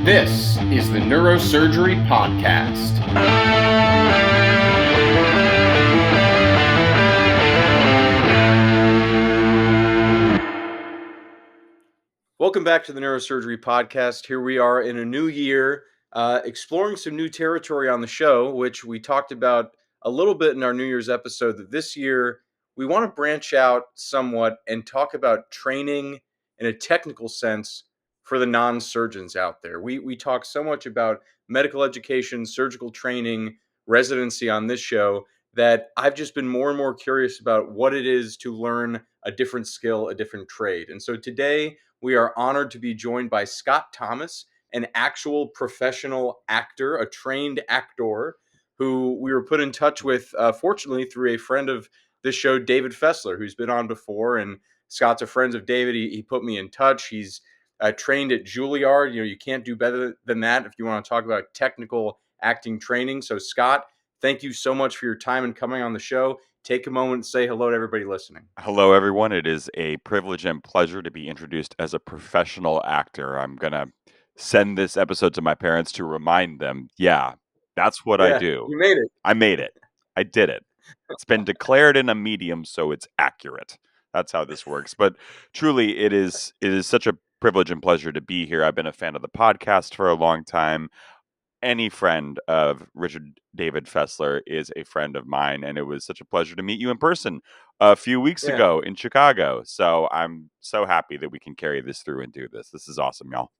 This is the Neurosurgery Podcast. Welcome back to the Neurosurgery Podcast. Here we are in a new year, exploring some new territory on the show, which we talked about a little bit in our New Year's episode. That this year we want to branch out somewhat and talk about training in a technical sense for the non-surgeons out there. We talk so much about medical education, surgical training, residency on this show that I've just been more and more curious about what it is to learn a different skill, a different trade. And so today we are honored to be joined by Scott Thomas, an actual professional actor, a trained actor, who we were put in touch with, fortunately, through a friend of this show, David Fessler, who's been on before. And Scott's a friend of David. He put me in touch. He's trained at Juilliard. You can't do better than that if you want to talk about technical acting training. So, Scott, thank you so much for your time and coming on the show. Take a moment and say hello to everybody listening. Hello, everyone. It is a privilege and pleasure to be introduced as a professional actor. I'm going to send this episode to my parents to remind them, yeah, that's what I do. You made it. I made it. I did it. It's been declared in a medium, so it's accurate. That's how this works. But truly, it is such a privilege and pleasure to be here. I've been a fan of the podcast for a long time. Any friend of Richard David Fessler is a friend of mine, and it was such a pleasure to meet you in person a few weeks ago in Chicago. So I'm so happy that we can carry this through and do this. This is awesome, y'all.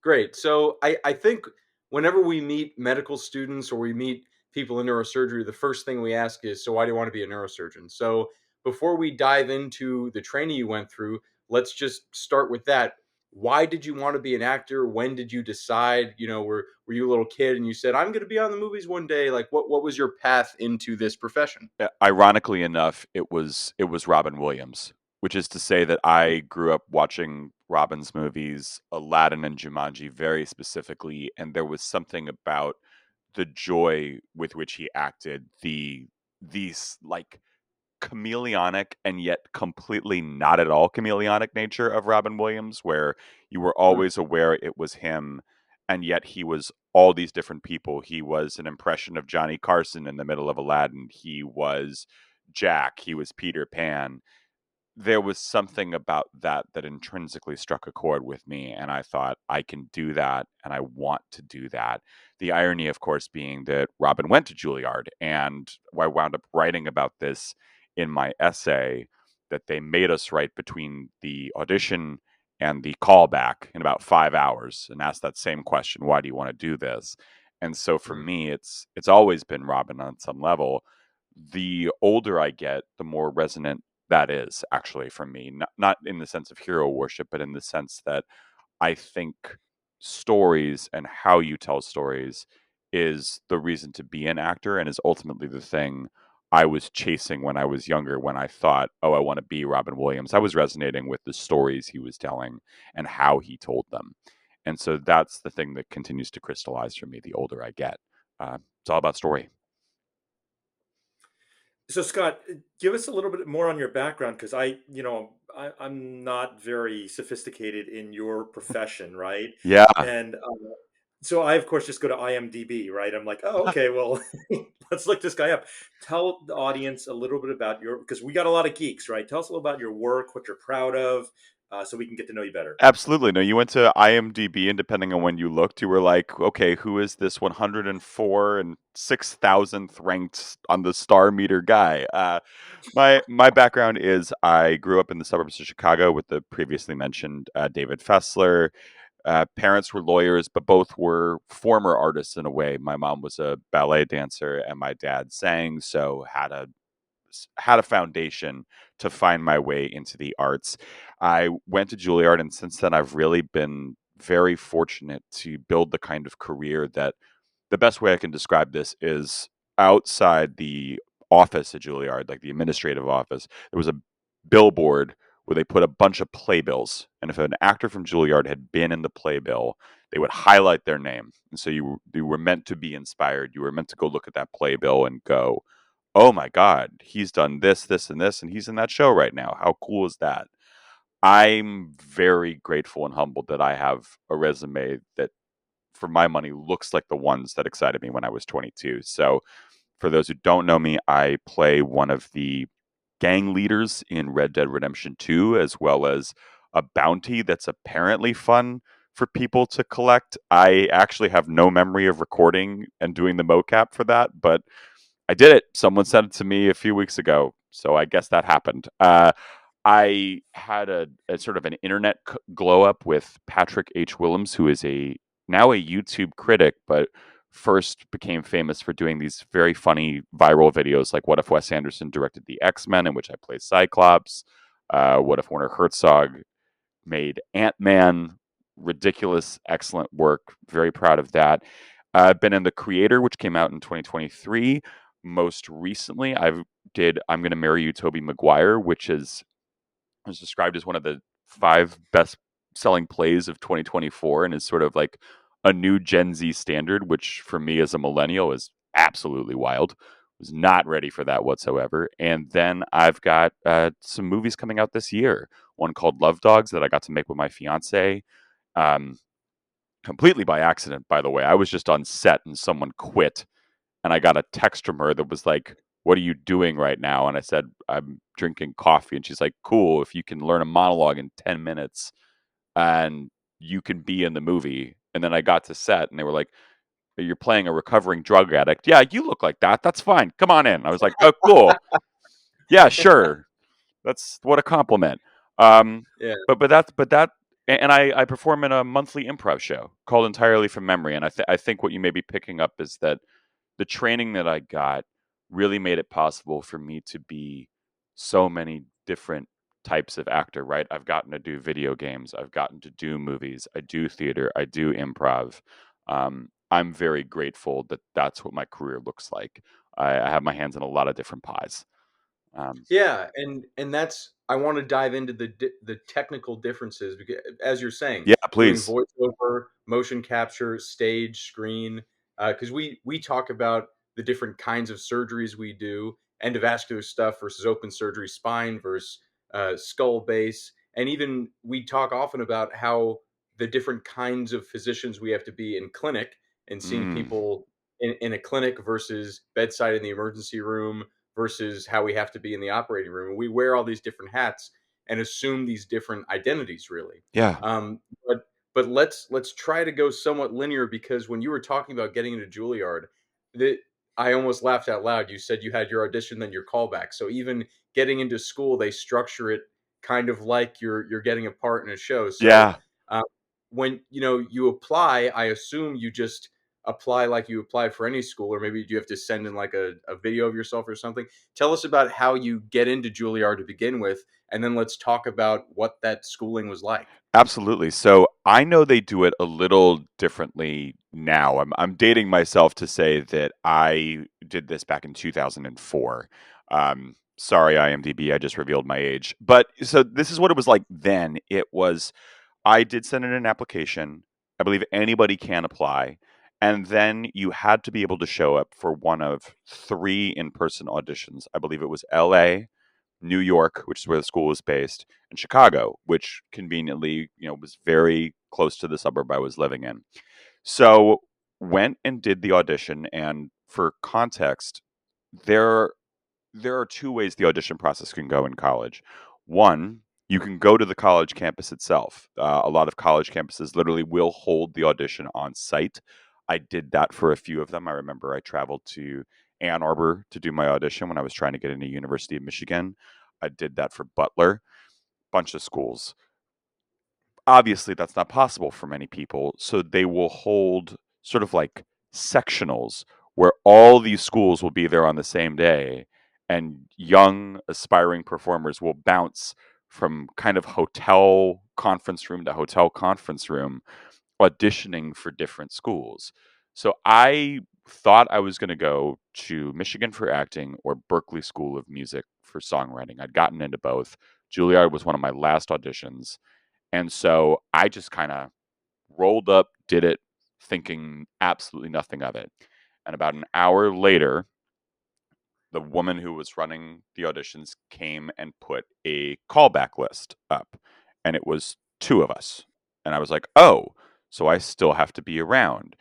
Great. So I think whenever we meet medical students or we meet people in neurosurgery, the first thing we ask is, so why do you want to be a neurosurgeon? So before we dive into the training you went through, let's just start with that. Why did you want to be an actor? When did you decide? Were you a little kid and you said, I'm going to be on the movies one day? Like, what was your path into this profession? Ironically enough, it was Robin Williams, which is to say that I grew up watching Robin's movies, Aladdin and Jumanji very specifically, and there was something about the joy with which he acted, these like chameleonic and yet completely not at all chameleonic nature of Robin Williams, where you were always aware it was him, and yet he was all these different people. He was an impression of Johnny Carson in the middle of Aladdin. He was Jack. He was Peter Pan. There was something about that intrinsically struck a chord with me, and I thought, I can do that, and I want to do that. The irony, of course, being that Robin went to Juilliard, and I wound up writing about this in my essay, that they made us write between the audition and the callback in about 5 hours and ask that same question, why do you want to do this? And so for me, it's always been Robin on some level. The older I get, the more resonant that is actually for me, not in the sense of hero worship, but in the sense that I think stories and how you tell stories is the reason to be an actor, and is ultimately the thing I was chasing when I was younger, when I thought, oh, I want to be Robin Williams. I was resonating with the stories he was telling and how he told them. And so that's the thing that continues to crystallize for me the older I get. It's all about story. So Scott, give us a little bit more on your background, because I'm not very sophisticated in your profession, right? Yeah. And so I, of course, just go to IMDb, right? I'm like, oh, okay, well, let's look this guy up. Tell the audience a little bit about because we got a lot of geeks, right? Tell us a little about your work, what you're proud of, so we can get to know you better. Absolutely. No, you went to IMDb, and depending on when you looked, you were like, okay, who is this 104 and 6,000th ranked on the star meter guy? My background is I grew up in the suburbs of Chicago with the previously mentioned David Fessler. Parents were lawyers, but both were former artists in a way. My mom was a ballet dancer, and my dad sang, so had a foundation to find my way into the arts. I went to Juilliard, and since then I've really been very fortunate to build the kind of career that, the best way I can describe this is, outside the office at Juilliard, like the administrative office, there was a billboard where they put a bunch of playbills. And if an actor from Juilliard had been in the playbill, they would highlight their name. And so you were meant to be inspired. You were meant to go look at that playbill and go, oh my God, he's done this, this, and this, and he's in that show right now. How cool is that? I'm very grateful and humbled that I have a resume that, for my money, looks like the ones that excited me when I was 22. So, for those who don't know me, I play one of the gang leaders in Red Dead Redemption 2, as well as a bounty that's apparently fun for people to collect. I actually have no memory of recording and doing the mocap for that, but I did it. Someone sent it to me a few weeks ago, so I guess that happened. I had a sort of an internet glow up with Patrick H. Willems, who is a now a YouTube critic, but first became famous for doing these very funny viral videos like "What if Wes Anderson directed the X-Men," in which I play Cyclops. What if Werner Herzog made Ant-Man? Ridiculous, excellent work. Very proud of that. I've been in The Creator, which came out in 2023. Most recently, I'm Gonna Marry You, Toby Maguire, which was described as one of the 5 best selling plays of 2024 and is sort of like a new Gen Z standard, which for me as a millennial is absolutely wild. Was not ready for that whatsoever. And then I've got some movies coming out this year. One called Love Dogs that I got to make with my fiance, um, completely by accident, by the way. I was just on set and someone quit, and I got a text from her that was like, "What are you doing right now?" And I said, "I'm drinking coffee." And she's like, "Cool, if you can learn a monologue in 10 minutes and you can be in the movie." And then I got to set and they were like, "You're playing a recovering drug addict." "Yeah, you look like that. That's fine. Come on in." I was like, "Oh, cool. Yeah, sure." That's what a compliment. Um, Yeah. but and I perform in a monthly improv show called Entirely from Memory. And I think what you may be picking up is that the training that I got really made it possible for me to be so many different types of actor, right? I've gotten to do video games, I've gotten to do movies, I do theater, I do improv. I'm very grateful that that's what my career looks like. I have my hands in a lot of different pies. Um, Yeah, and that's I want to dive into the technical differences because, as you're saying, yeah, doing please. voiceover, motion capture, stage, screen, because we talk about the different kinds of surgeries we do, endovascular stuff versus open surgery, spine versus skull base, and even we talk often about how the different kinds of physicians we have to be in clinic and seeing Mm, people in a clinic versus bedside in the emergency room versus how we have to be in the operating room. We wear all these different hats and assume these different identities, really. yeah, Um, but let's try to go somewhat linear because when you were talking about getting into Juilliard, that I almost laughed out loud. You said you had your audition, then your callback. So even getting into school, they structure it kind of like you're getting a part in a show. So yeah. uh, when you apply, I assume you just apply like you apply for any school, or maybe do you have to send in like a video of yourself or something? Tell us about how you get into Juilliard to begin with, and then let's talk about what that schooling was like. Absolutely. So I know they do it a little differently now. I'm dating myself to say that I did this back in 2004. Sorry, IMDb, I just revealed my age. But so this is what it was like then. It was I did send in an application. I believe anybody can apply. And then you had to be able to show up for one of 3 in-person auditions. I believe it was LA, New York, which is where the school was based, and Chicago, which conveniently, was very close to the suburb I was living in. So went and did the audition. And for context, there there are 2 ways the audition process can go in college. One, you can go to the college campus itself. A lot of college campuses literally will hold the audition on site. I did that for a few of them. I remember I traveled to Ann Arbor to do my audition when I was trying to get into University of Michigan. I did that for Butler, bunch of schools. Obviously, that's not possible for many people, so they will hold sort of like sectionals where all these schools will be there on the same day, and young aspiring performers will bounce from kind of hotel conference room to hotel conference room auditioning for different schools. So I thought I was going to go to Michigan for acting or Berklee School of Music for songwriting. I'd gotten into both. Juilliard was one of my last auditions. And so I just kind of rolled up, did it, thinking absolutely nothing of it. And about an hour later, the woman who was running the auditions came and put a callback list up. and it was two of us. And I was like, oh, so I still have to be around.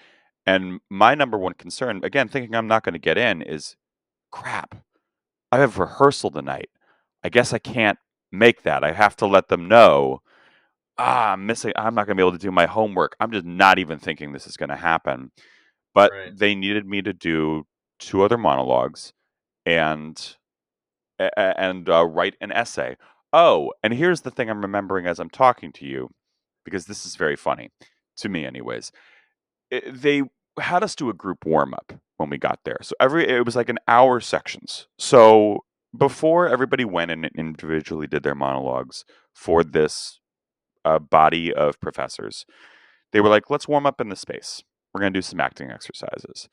And my number one concern, again, thinking I'm not going to get in, is crap. I have rehearsal tonight. I guess I can't make that. I have to let them know, I'm missing, I'm not going to be able to do my homework. I'm just not even thinking this is going to happen. But Right. they needed me to do two other monologues and write an essay. Oh, and here's the thing I'm remembering as I'm talking to you, because this is very funny to me, anyways. They had us do a group warm up when we got there, so it was like an hour sections. So before everybody went and individually did their monologues for this body of professors, they were like, "Let's warm up in the space. We're going to do some acting exercises."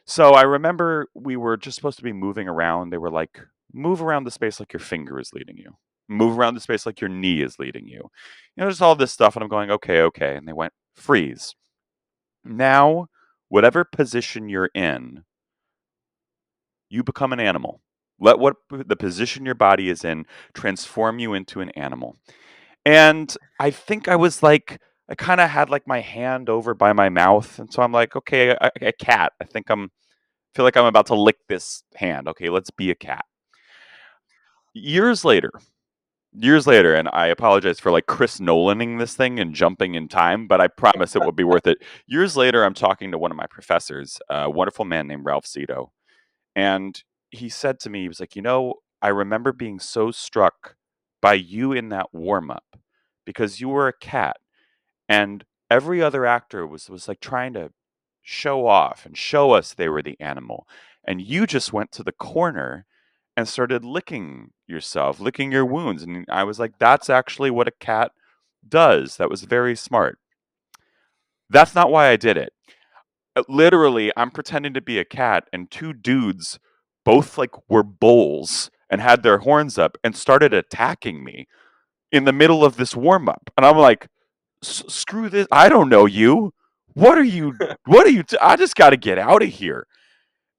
So I remember we were just supposed to be moving around. They were like, move around the space like your finger is leading you. Move around the space like your knee is leading you. You know, just all this stuff. And I'm going, okay, okay. And they went, freeze. Now, whatever position you're in, you become an animal. Let what the position your body is in transform you into an animal. And I think I was like, I kind of had like my hand over by my mouth. And so I'm like, okay, a cat. I think feel like I'm about to lick this hand. Okay, let's be a cat. Years later, and I apologize for like Chris Nolaning this thing and jumping in time, but I promise it will be worth it. Years later, I'm talking to one of my professors, a wonderful man named Ralph Zito, and he said to me, he was like, I remember being so struck by you in that warm up because you were a cat and every other actor was like trying to show off and show us they were the animal, and you just went to the corner and started licking yourself, licking your wounds. And I was like, that's actually what a cat does. That was very smart. That's not why I did it. Literally, I'm pretending to be a cat, and two dudes, both like were bulls and had their horns up and started attacking me in the middle of this warm up. And I'm like, screw this. I don't know you. What are you? I just got to get out of here.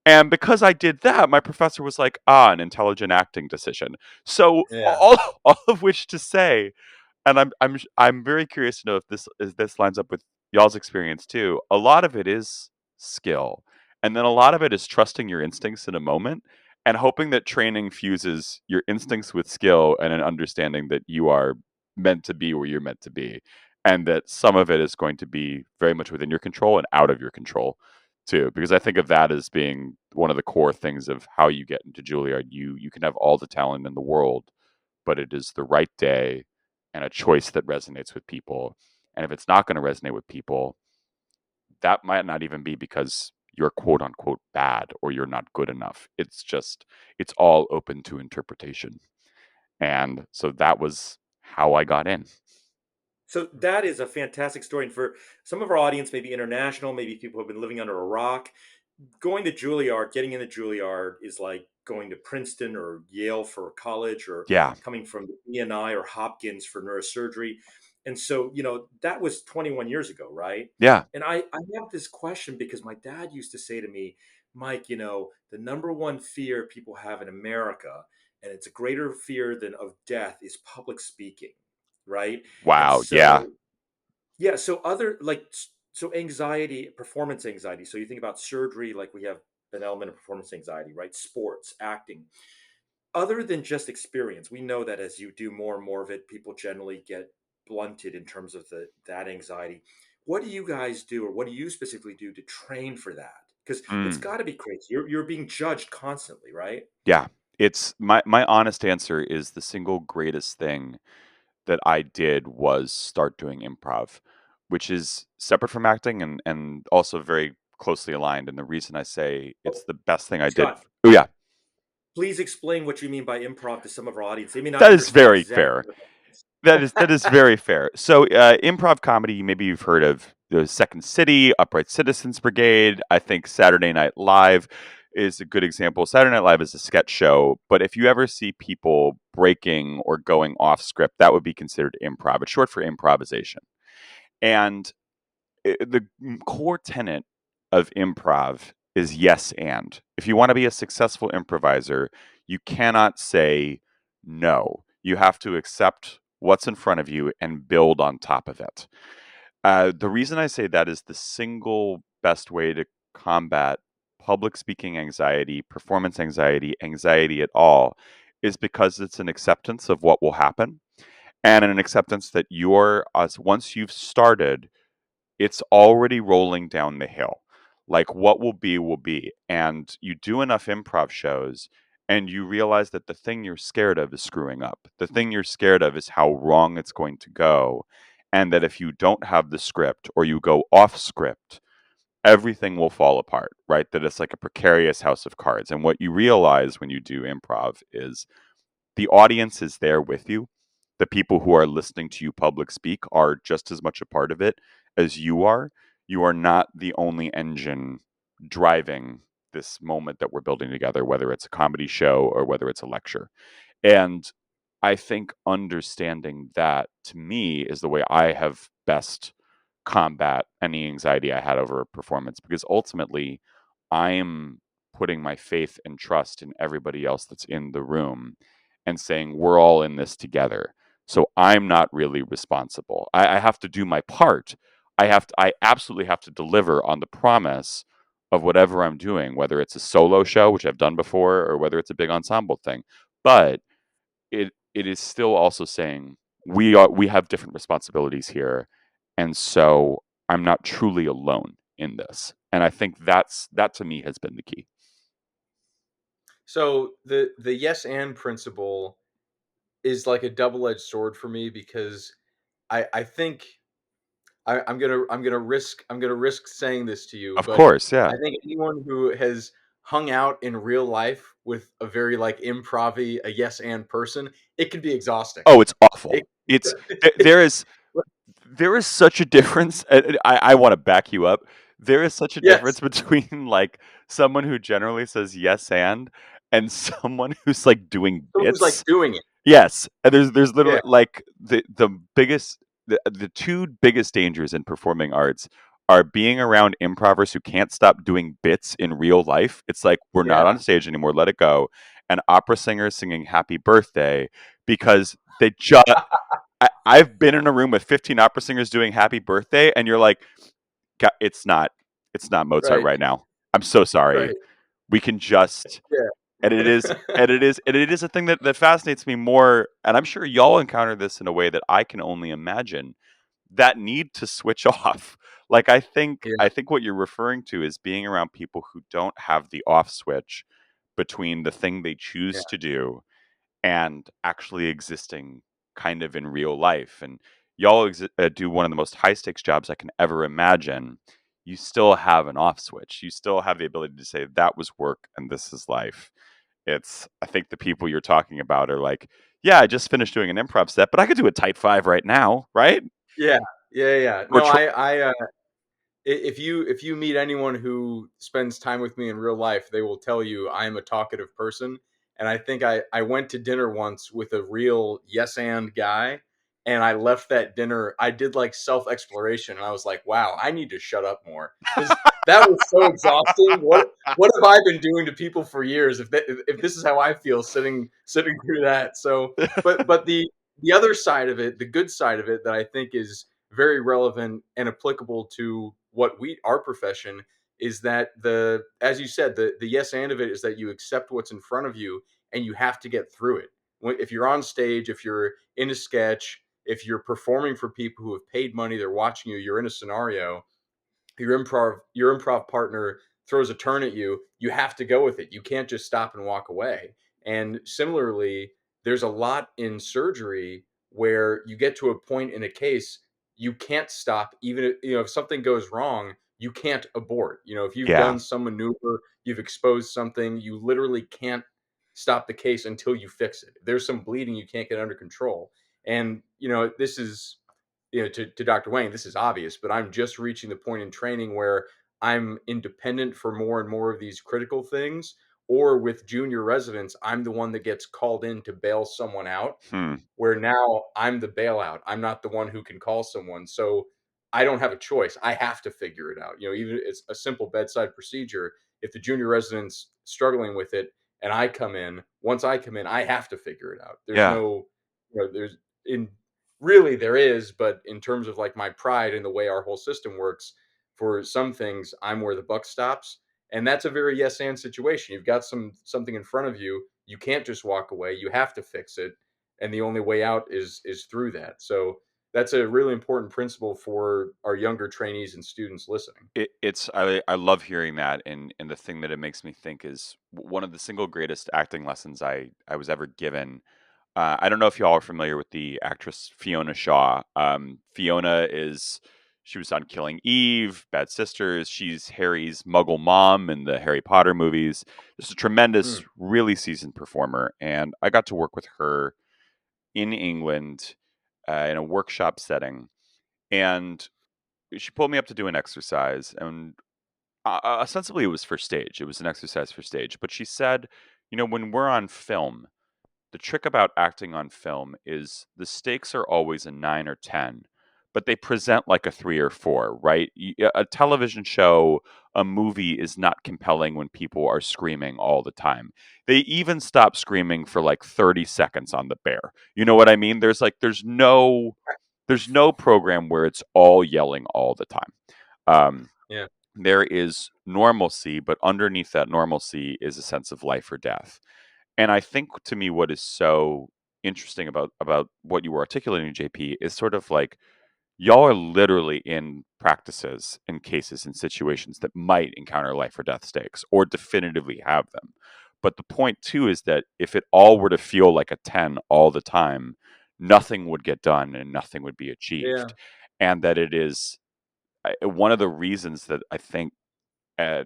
And because I did that, my professor was like, an intelligent acting decision. So Yeah. all of which to say, and I'm very curious to know if this lines up with y'all's experience too. A lot of it is skill, and then a lot of it is trusting your instincts in a moment and hoping that training fuses your instincts with skill and an understanding that you are meant to be where you're meant to be, and that some of it is going to be very much within your control and out of your control too. Because I think of that as being one of the core things of how you get into Juilliard. You can have all the talent in the world, but it is the right day and a choice that resonates with people. And if it's not going to resonate with people, that might not even be because you're quote unquote bad or you're not good enough. It's all open to interpretation. And so that was how I got in. So that is a fantastic story. And for some of our audience, maybe international, maybe people who have been living under a rock, going to Juilliard, getting into Juilliard is like going to Princeton or Yale for college, or Yeah. coming from ENI or Hopkins for neurosurgery. And so, that was 21 years ago, right? Yeah. And I have this question because my dad used to say to me, Mike, the number one fear people have in America, and it's a greater fear than of death, is public speaking, right? And Wow. Yeah. so, yeah, so other like so anxiety, performance anxiety. So you think about surgery, like we have an element of performance anxiety, right? Sports, acting. Other than just experience, we know that as you do more and more of it, people generally get blunted in terms of that anxiety. What do you guys do, or what do you specifically do to train for that? Because it's Mm. got to be crazy. You're being judged constantly, right? Yeah. It's my honest answer is the single greatest thing that I did was start doing improv, which is separate from acting and also very closely aligned. And the reason I say Oh, it's the best thing I did. Scott, Oh yeah, please explain what you mean by improv to some of our audience. They may not that is understand very exactly fair. what that is. That is very fair. So improv comedy, maybe you've heard of the Second City, Upright Citizens Brigade. I think Saturday Night Live is a good example. Saturday Night Live is a sketch show, but if you ever see people breaking or going off script, that would be considered improv. It's short for improvisation. And the core tenet of improv is yes and. If you want to be a successful improviser, you cannot say no. You have to accept what's in front of you and build on top of it. The reason I say that is the single best way to combat public speaking anxiety, performance anxiety, anxiety at all, is because it's an acceptance of what will happen and an acceptance that once you've started, it's already rolling down the hill. Like what will be will be. And you do enough improv shows and you realize that the thing you're scared of is screwing up. The thing you're scared of is how wrong it's going to go. And that if you don't have the script or you go off script, everything will fall apart, right? That it's like a precarious house of cards. And what you realize when you do improv is the audience is there with you. The people who are listening to you public speak are just as much a part of it as you are. You are not the only engine driving this moment that we're building together, whether it's a comedy show or whether it's a lecture. And I think understanding that to me is the way I have best combat any anxiety I had over a performance because ultimately I am putting my faith and trust in everybody else that's in the room and saying we're all in this together. So I'm not really responsible. I have to do my part. I absolutely have to deliver on the promise of whatever I'm doing, whether it's a solo show, which I've done before, or whether it's a big ensemble thing. But it is still also saying we have different responsibilities here, and so I'm not truly alone in this. And I think that to me has been the key. So the yes and principle is like a double-edged sword for me because I think I'm gonna risk saying this to you, Of but course, yeah. I think anyone who has hung out in real life with a very like improv a yes and person, it can be exhausting. Oh, it's It, awful. It's there is such a difference. And I want to back you up. There is such a difference yes, between like someone who generally says yes and someone who's like doing someone who's like bits. doing it. Yes, and there's Yeah, literally like the two biggest dangers in performing arts are being around improvers who can't stop doing bits in real life. It's like we're not yeah. on stage anymore, let it go. And opera singers singing happy birthday because they just I've been in a room with 15 opera singers doing happy birthday and you're like it's not Mozart Right, right now. I'm so sorry. right. We can just and it is Yeah, a thing that fascinates me more, and I'm sure y'all encounter this in a way that I can only imagine, that need to switch off. Like yeah, I think what you're referring to is being around people who don't have the off switch between the thing they yeah, choose to do and actually existing kind of in real life. And y'all do one of the most high stakes jobs I can ever imagine. You still have an off switch. You still have the ability to say that was work and this is life. I think the people you're talking about are like, yeah, I just finished doing an improv set, but I could do a tight five right now, right? yeah, yeah. Or No, if you meet anyone who spends time with me in real life, they will tell you I am a talkative person. And I think I went to dinner once with a real yes and guy, and I left that dinner. I did like self exploration, and I was like, wow, I need to shut up more because that was so exhausting. What have I been doing to people for years? If this is how I feel sitting through that, so but the other side of it, the good side of it, that I think is very relevant and applicable to what our profession is that the as you said the yes and of it is that you accept what's in front of you and you have to get through it. If you're on stage, if you're in a sketch, if you're performing for people who have paid money, they're watching you, you're in a scenario, your improv partner throws a turn at you, you have to go with it. You can't just stop and walk away. And similarly, there's a lot in surgery where you get to a point in a case you can't stop. Even if something goes wrong, you can't abort. If you've Yeah. done some maneuver, you've exposed something, you literally can't stop the case until you fix it. If there's some bleeding, you can't get under control. And this is, to Dr. Wayne, this is obvious, but I'm just reaching the point in training where I'm independent for more and more of these critical things. Or with junior residents, I'm the one that gets called in to bail someone out, Hmm. where now I'm the bailout. I'm not the one who can call someone. So I don't have a choice. I have to figure it out. Even it's a simple bedside procedure. If the junior resident's struggling with it and once I come in, I have to figure it out. There's Yeah. no, there's in really there is, but in terms of like my pride and the way our whole system works, for some things, I'm where the buck stops. And that's a very yes and situation. You've got something in front of you. You can't just walk away. You have to fix it. And the only way out is through that. So that's a really important principle for our younger trainees and students listening. I love hearing that, and the thing that it makes me think is one of the single greatest acting lessons I was ever given. I don't know if y'all are familiar with the actress Fiona Shaw. Fiona is she was on Killing Eve, Bad Sisters. She's Harry's Muggle mom in the Harry Potter movies. Just a tremendous, Mm, really seasoned performer, and I got to work with her in England in a workshop setting, and she pulled me up to do an exercise, and ostensibly it was for stage. It was an exercise for stage, but she said, when we're on film, the trick about acting on film is the stakes are always a 9 or 10, but they present like a 3 or 4, right? A television show, a movie is not compelling when people are screaming all the time. They even stop screaming for like 30 seconds on The Bear. You know what I mean? There's no program where it's all yelling all the time. Um, yeah. there is normalcy, but underneath that normalcy is a sense of life or death. And I think to me, what is so interesting about what you were articulating, JP, is sort of like y'all are literally in practices and cases and situations that might encounter life or death stakes or definitively have them. But the point too is that if it all were to feel like a 10 all the time, nothing would get done and nothing would be Yeah. achieved. And that it is one of the reasons that I think uh,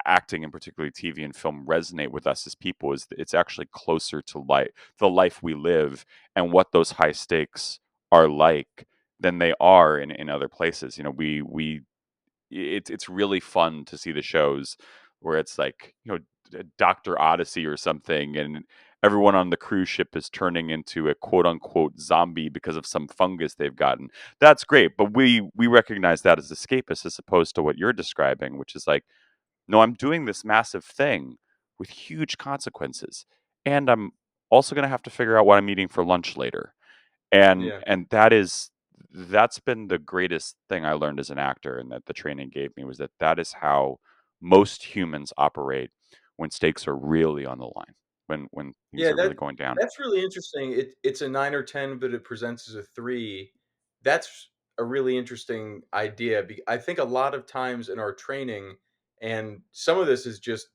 acting and particularly TV and film resonate with us as people is that it's actually closer to life, the life we live, and what those high stakes are like than they are in other places. It's really fun to see the shows where it's like Doctor Odyssey or something, and everyone on the cruise ship is turning into a quote unquote zombie because of some fungus they've gotten. That's great, but we recognize that as escapist as opposed to what you're describing, which is like, no, I'm doing this massive thing with huge consequences, and I'm also going to have to figure out what I'm eating for lunch later. And Yeah. and that's been the greatest thing I learned as an actor, and that the training gave me, was that is how most humans operate when stakes are really on the line, when things Yeah, are really going down. that's really interesting. It's a 9 or 10, but it presents as a 3. That's a really interesting idea. I think a lot of times in our training, and some of this is just,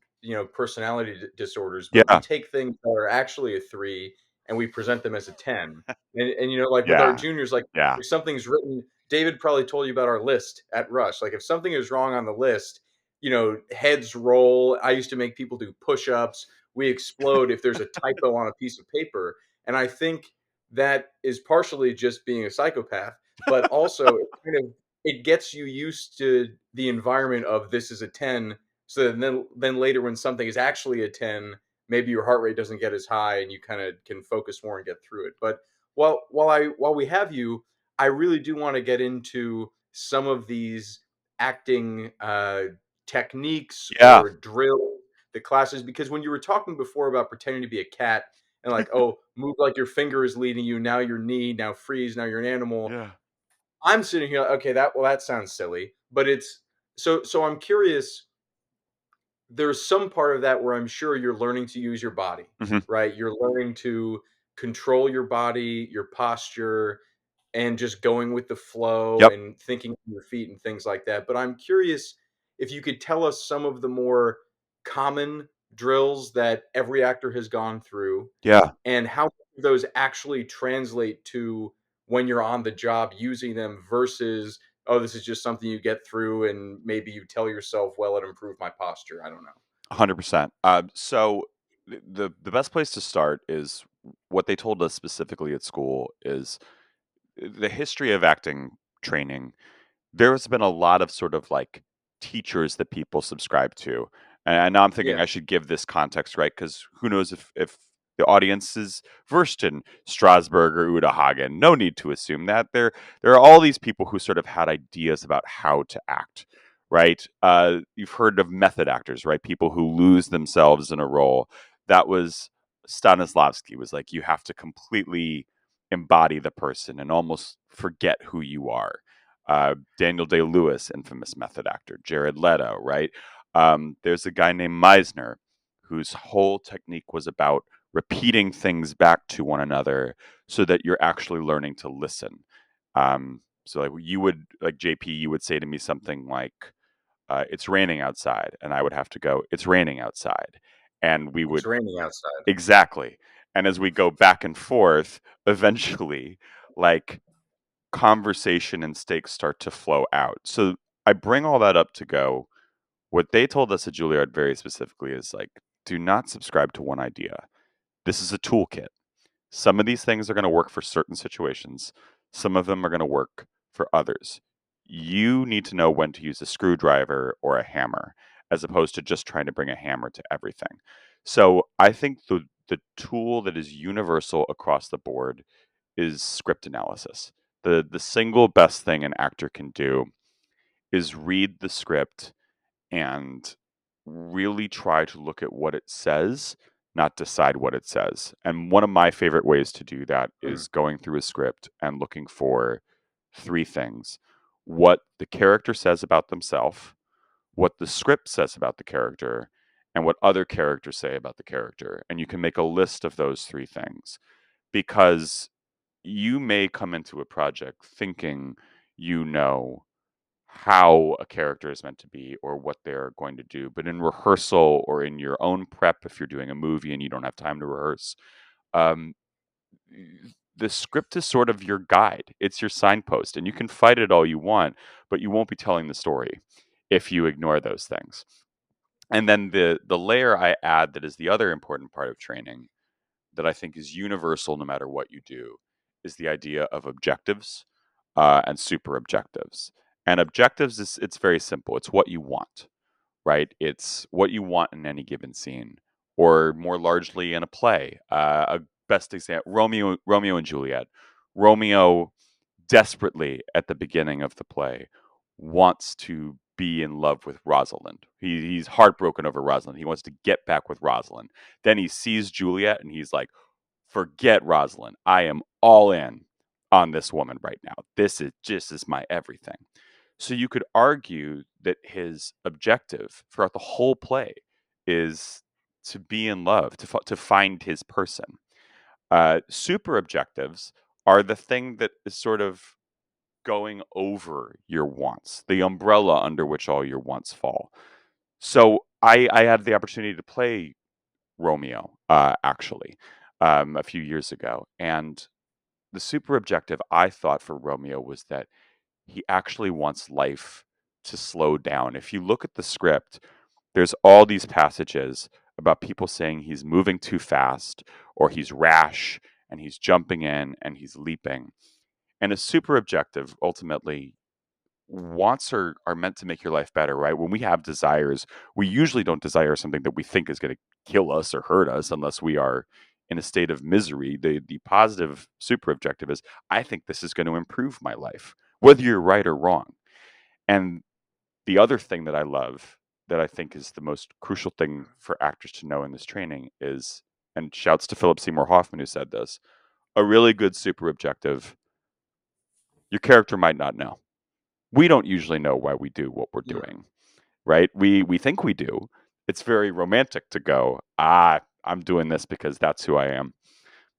personality disorders, but we Yeah, take things that are actually a 3 and we present them as a 10. And like with our yeah, juniors, like yeah, if something's written, David probably told you about our list at Rush. Like if something is wrong on the list, heads roll. I used to make people do push-ups. We explode if there's a typo on a piece of paper. And I think that is partially just being a psychopath, but also it gets you used to the environment of this is a 10. So then later when something is actually a 10, maybe your heart rate doesn't get as high and you kind of can focus more and get through it. But while we have you, I really do want to get into some of these acting techniques yeah, or drills, the classes, because when you were talking before about pretending to be a cat and like, oh, move like your finger is leading you, now your knee, now freeze, now you're an animal. yeah. I'm sitting here, okay, that sounds silly, but it's so I'm curious. There's some part of that where I'm sure you're learning to use your body, Hmm. right? You're learning to control your body, your posture, and just going with the flow Yep. and thinking on your feet and things like that. But I'm curious if you could tell us some of the more common drills that every actor has gone through Yeah. and how those actually translate to when you're on the job using them versus, oh, this is just something you get through and maybe you tell yourself, well, it improved my posture. I don't know. 100%. So the best place to start is what they told us specifically at school is the history of acting training. There's been a lot of sort of like teachers that people subscribe to. And now I'm thinking Yeah. I should give this context, right? Because who knows if the audience is versed in Strasberg or Uta Hagen. No need to assume that. There are all these people who sort of had ideas about how to act, right? You've heard of method actors, right? People who lose themselves in a role. That was Stanislavski was like, you have to completely embody the person and almost forget who you are. Daniel Day-Lewis, infamous method actor, Jared Leto, right? There's a guy named Meisner whose whole technique was about repeating things back to one another so that you're actually learning to listen. So like you would, like JP, you would say to me something like, "It's raining outside," and I would have to go, "It's raining outside," and we It's would raining outside. exactly. And as we go back and forth, eventually, like conversation and stakes start to flow out. So I bring all that up to go. What they told us at Juilliard very specifically is like, do not subscribe to one idea. This is a toolkit. Some of these things are going to work for certain situations, some of them are going to work for others. You need to know when to use a screwdriver or a hammer as opposed to just trying to bring a hammer to everything. So I think the tool that is universal across the board is script analysis. The single best thing an actor can do is read the script and really try to look at what it says, not decide what it says. And one of my favorite ways to do that Hmm. is going through a script and looking for three things: what the character says about themselves, what the script says about the character, and what other characters say about the character. And you can make a list of those three things because you may come into a project thinking you know how a character is meant to be or what they're going to do. But in rehearsal or in your own prep, if you're doing a movie and you don't have time to rehearse, um, the script is sort of your guide. It's your signpost, and you can fight it all you want, but you won't be telling the story if you ignore those things. And then the layer I add that is the other important part of training that I think is universal no matter what you do is the idea of objectives and super objectives. And objectives is it's very simple. It's what you want, right? It's what you want in any given scene, or more largely in a play. A best example: Romeo and Juliet. Romeo desperately at the beginning of the play wants to be in love with Rosalind. He's heartbroken over Rosalind. He wants to get back with Rosalind. Then he sees Juliet and he's like, forget Rosalind. I am all in on this woman right now. This is just is my everything. So you could argue that his objective throughout the whole play is to be in love, to find his person. Super objectives are the thing that is sort of going over your wants, the umbrella under which all your wants fall. So I had the opportunity to play Romeo, actually, a few years ago. And the super objective I thought for Romeo was that he actually wants life to slow down. If you look at the script, there's all these passages about people saying he's moving too fast or he's rash and he's jumping in and he's leaping. And a super objective ultimately wants are meant to make your life better, right? When we have desires, we usually don't desire something that we think is going to kill us or hurt us unless we are in a state of misery. The positive super objective is I think this is going to improve my life, whether you're right or wrong. And the other thing that I love that I think is the most crucial thing for actors to know in this training is, and shouts to Philip Seymour Hoffman who said this, a really good super objective, your character might not know. We don't usually know why we do what we're Hmm. doing, right? We think we do. It's very romantic to go, I'm doing this because that's who I am.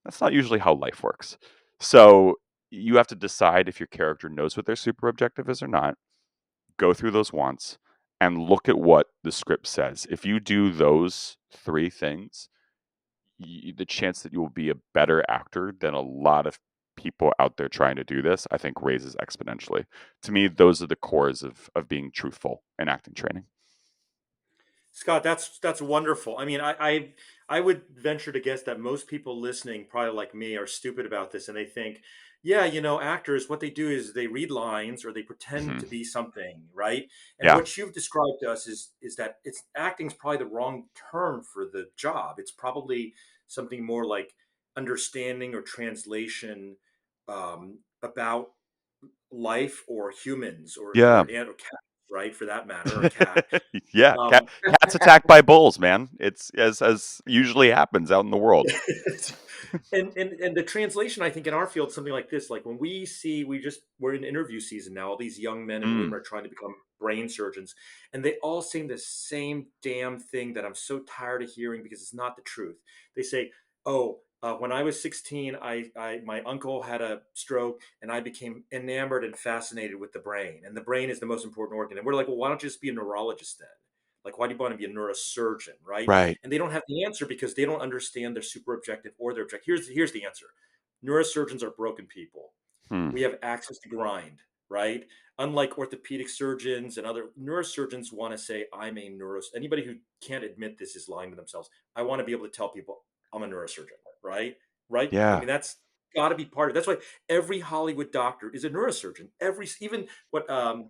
That's not usually how life works. So you have to decide if your character knows what their super objective is or not. Go through those wants and look at what the script says. If you do those three things, the chance that you will be a better actor than a lot of people out there trying to do this, I think raises exponentially. To me, those are the cores of being truthful in acting training. Scott, that's wonderful. I mean, I would venture to guess that most people listening, probably like me, are stupid about this, and they think, yeah, actors, what they do is they read lines or they pretend Hmm. to be something, right? And Yeah. what you've described to us is that it's acting's probably the wrong term for the job. It's probably something more like understanding or translation about life or humans or Yeah. cats, right? For that matter, or cat. Yeah, Um, cats attacked by bulls, man. It's as usually happens out in the world. and the translation, I think, in our field, something like this, like when we're in interview season now, all these young men and women Mm, are trying to become brain surgeons, and they all say the same damn thing that I'm so tired of hearing because it's not the truth. They say, oh, when I was 16, my uncle had a stroke and I became enamored and fascinated with the brain, and the brain is the most important organ. And we're like, well, why don't you just be a neurologist then? Like, why do you want to be a neurosurgeon, right? right. And they don't have the answer because they don't understand their super objective or their objective. Here's the answer. Neurosurgeons are broken people. Hmm. We have access to grind, right? Unlike orthopedic surgeons and other neurosurgeons want to say, I'm a anybody who can't admit this is lying to themselves. I want to be able to tell people I'm a neurosurgeon, right? Right? I Yeah. mean, that's got to be part of it. That's why every Hollywood doctor is a neurosurgeon. Even what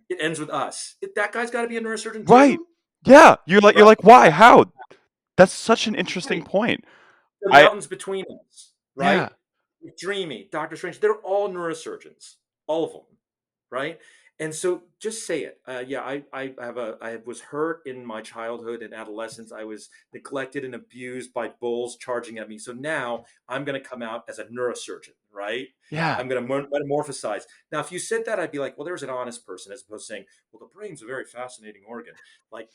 it ends with us. That guy's got to be a neurosurgeon Right. too, Yeah. You're right? like, why? How? That's such an interesting Right. point. The I mountains between us, yeah. right? Dreamy, Doctor Strange, they're all neurosurgeons, all of them, right? And so just say it. Yeah, I was hurt in my childhood and adolescence. I was neglected and abused by bulls charging at me. So now I'm going to come out as a neurosurgeon, right? Yeah. I'm going to metamorphosize. Now, if you said that, I'd be like, well, there's an honest person, as opposed to saying, well, the brain's a very fascinating organ. Like,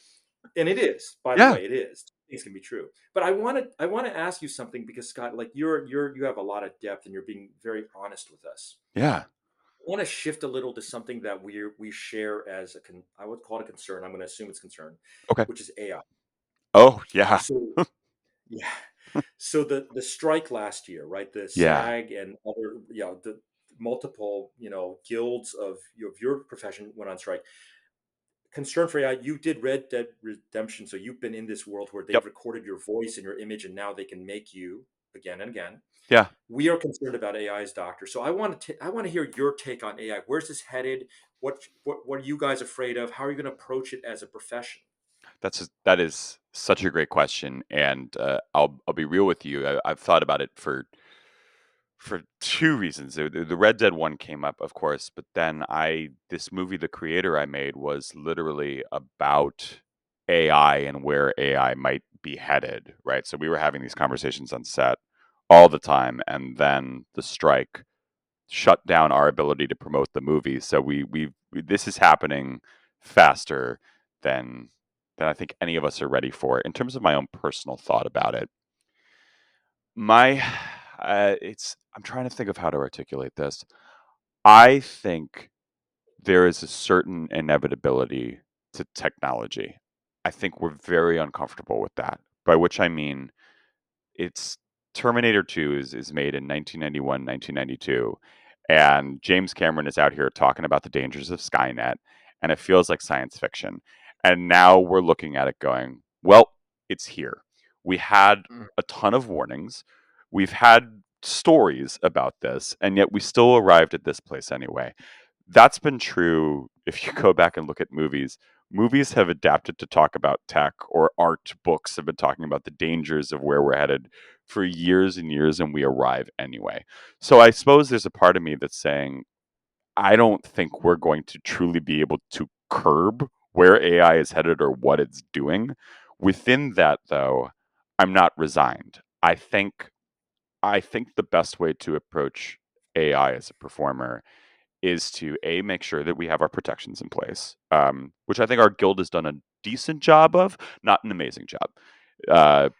and it is, by the Yeah. way, it is. Things can be true. But I want to ask you something because Scott, like you have a lot of depth and you're being very honest with us. Yeah. I want to shift a little to something that we share as I would call it a concern. I'm going to assume it's concern, Okay. which is AI. Oh, yeah. So yeah. So the strike last year, right? The Yeah. SAG and other, the multiple, guilds of your profession went on strike. Concern for AI, you did Red Dead Redemption, so you've been in this world where Yep. they've recorded your voice and your image, and now they can make you again and again. Yeah. We are concerned about AI as doctor, so I want to hear your take on AI. Where's this headed? What are you guys afraid of? How are you going to approach it as a profession? That is such a great question, and I'll be real with you. I've thought about it for two reasons. The Red Dead one came up, of course, but then this movie, The Creator, I made was literally about AI and where AI might be headed, right? So we were having these conversations on set all the time, and then the strike shut down our ability to promote the movie. So this is happening faster than I think any of us are ready for. In terms of my own personal thought about it, my it's I'm trying to think of how to articulate this. I think there is a certain inevitability to technology. I think we're very uncomfortable with that. By which I mean it's Terminator 2 is made in 1991, 1992, and James Cameron is out here talking about the dangers of Skynet, and it feels like science fiction. And now we're looking at it going, well, it's here. We had Mm. a ton of warnings. We've had stories about this, and yet we still arrived at this place anyway. That's been true if you go back and look at movies. Movies have adapted to talk about tech, or art books have been talking about the dangers of where we're headed for years and years, and we arrive anyway. So I suppose there's a part of me that's saying, I don't think we're going to truly be able to curb where AI is headed or what it's doing. Within that, though, I'm not resigned. I think the best way to approach AI as a performer is to make sure that we have our protections in place, which I think our guild has done a decent job of, not an amazing job.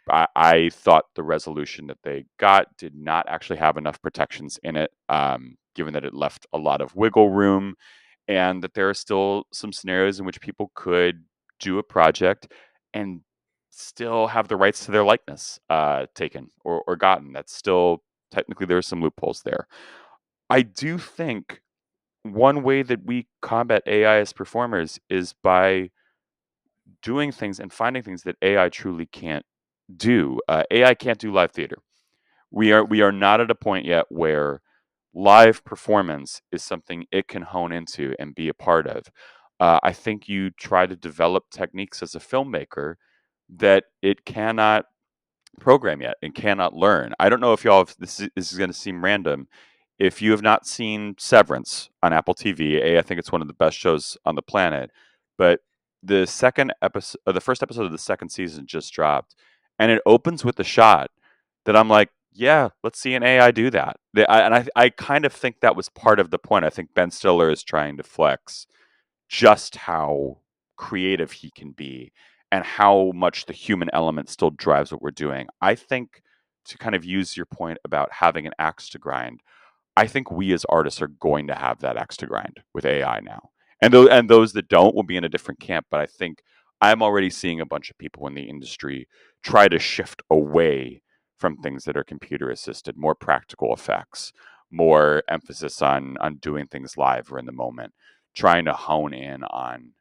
I thought the resolution that they got did not actually have enough protections in it, given that it left a lot of wiggle room, and that there are still some scenarios in which people could do a project and still have the rights to their likeness taken or gotten. That's still technically, there are some loopholes there. I do think one way that we combat AI as performers is by doing things and finding things that AI truly can't do. AI can't do live theater. We are not at a point yet where live performance is something it can hone into and be a part of. I think you try to develop techniques as a filmmaker that it cannot program yet and cannot learn. I don't know if y'all, if this is going to seem random. If you have not seen Severance on Apple TV, I think it's one of the best shows on the planet. But the second episode, the first episode of the second season just dropped, and it opens with a shot that I'm like, yeah, let's see an AI do that. And I kind of think that was part of the point. I think Ben Stiller is trying to flex just how creative he can be and how much the human element still drives what we're doing. I think, to kind of use your point about having an axe to grind, I think we as artists are going to have that axe to grind with AI now. And those that don't will be in a different camp. But I think I'm already seeing a bunch of people in the industry try to shift away from things that are computer assisted, more practical effects, more emphasis on doing things live or in the moment, trying to hone in on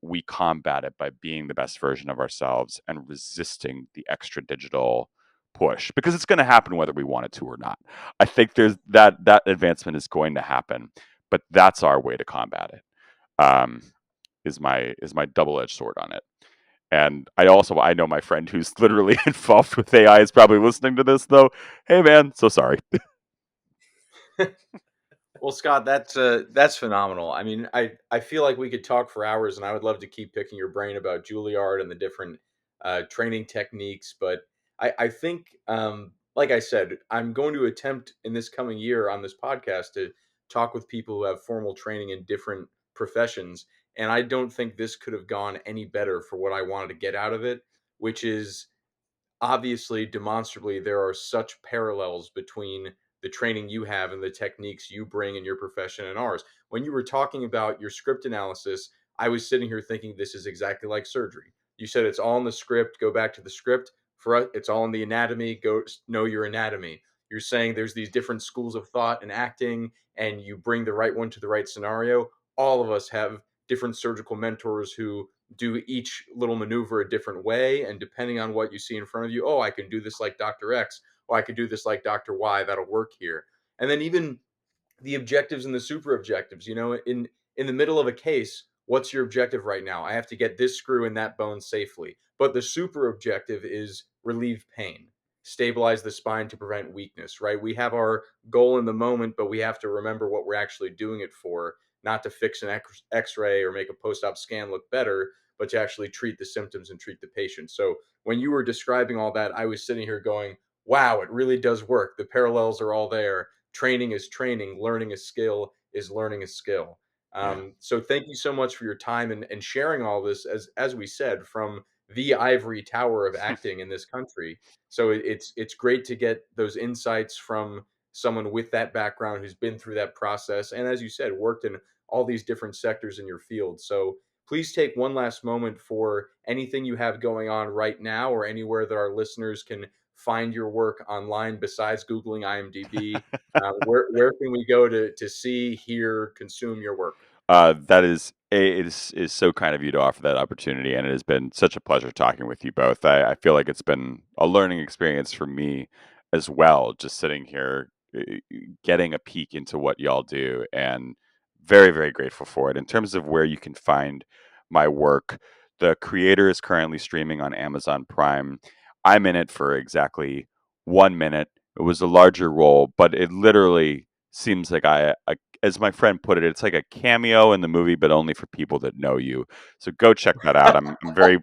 we combat it by being the best version of ourselves and resisting the extra digital push, because it's going to happen whether we want it to or not. I think there's that advancement is going to happen, but that's our way to combat it. Is my double-edged sword on it. And I know my friend who's literally involved with AI is probably listening to this though. Hey man, so sorry. Well, Scott, that's phenomenal. I mean, I feel like we could talk for hours, and I would love to keep picking your brain about Juilliard and the different training techniques. But I think, like I said, I'm going to attempt in this coming year on this podcast to talk with people who have formal training in different professions, and I don't think this could have gone any better for what I wanted to get out of it, which is obviously demonstrably there are such parallels between the training you have and the techniques you bring in your profession and ours. When you were talking about your script analysis, I was sitting here thinking this is exactly like surgery. You said it's all in the script, go back to the script. For us, it's all in the anatomy, go know your anatomy. You're saying there's these different schools of thought and acting, and you bring the right one to the right scenario. All of us have different surgical mentors who do each little maneuver a different way. And depending on what you see in front of you, oh, I can do this like Dr. X, or I could do this like Dr. Y, that'll work here. And then even the objectives and the super objectives, in the middle of a case, what's your objective right now? I have to get this screw in that bone safely. But the super objective is relieve pain, stabilize the spine to prevent weakness, right? We have our goal in the moment, but we have to remember what we're actually doing it for, not to fix an x-ray or make a post-op scan look better, but to actually treat the symptoms and treat the patient. So when you were describing all that, I was sitting here going, wow, it really does work. The parallels are all there. Training is training, learning a skill is learning a skill. Yeah. So thank you so much for your time and sharing all this, as we said, from the ivory tower of acting in this country. So it's great to get those insights from someone with that background who's been through that process, and as you said, worked in all these different sectors in your field. So please take one last moment for anything you have going on right now, or anywhere that our listeners can find your work online besides Googling IMDb. Where can we go to see, hear, consume your work? That is so kind of you to offer that opportunity, and it has been such a pleasure talking with you both. I feel like it's been a learning experience for me as well, just sitting here, getting a peek into what y'all do, and very, very grateful for it. In terms of where you can find my work, the creator is currently streaming on Amazon Prime. I'm in it for exactly 1 minute. It was a larger role, but it literally seems like as my friend put it, it's like a cameo in the movie, but only for people that know you. So go check that out. I'm very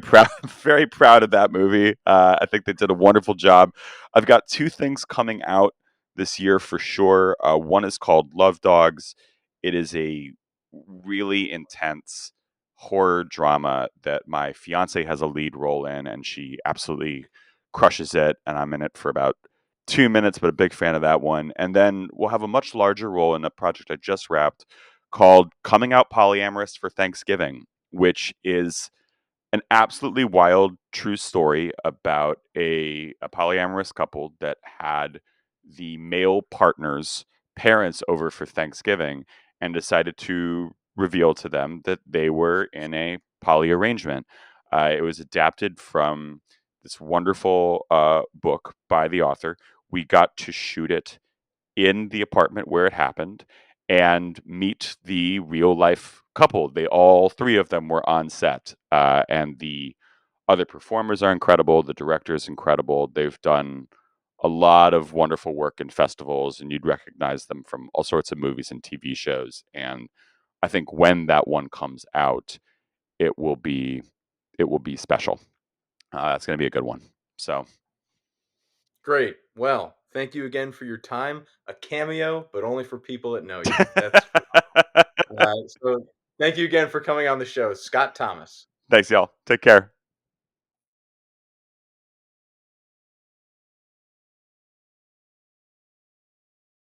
proud, very proud of that movie. I think they did a wonderful job. I've got two things coming out this year for sure. One is called Love Dogs. It is a really intense horror drama that my fiance has a lead role in, and she absolutely crushes it. And I'm in it for about 2 minutes, but a big fan of that one. And then we'll have a much larger role in a project I just wrapped called Coming Out Polyamorous for Thanksgiving, which is an absolutely wild true story about a polyamorous couple that had the male partner's parents over for Thanksgiving and decided to reveal to them that they were in a poly arrangement. It was adapted from this wonderful book by the author. We got to shoot it in the apartment where it happened and meet the real life couple. They all three of them were on set, and the other performers are incredible. The director is incredible. They've done a lot of wonderful work in festivals, and you'd recognize them from all sorts of movies and TV shows. And I think when that one comes out, it will be special. That's going to be a good one. So Great. Well, thank you again for your time. A cameo, but only for people that know you. That's so. Thank you again for coming on the show, Scott Thomas. thanks, y'all. Take care.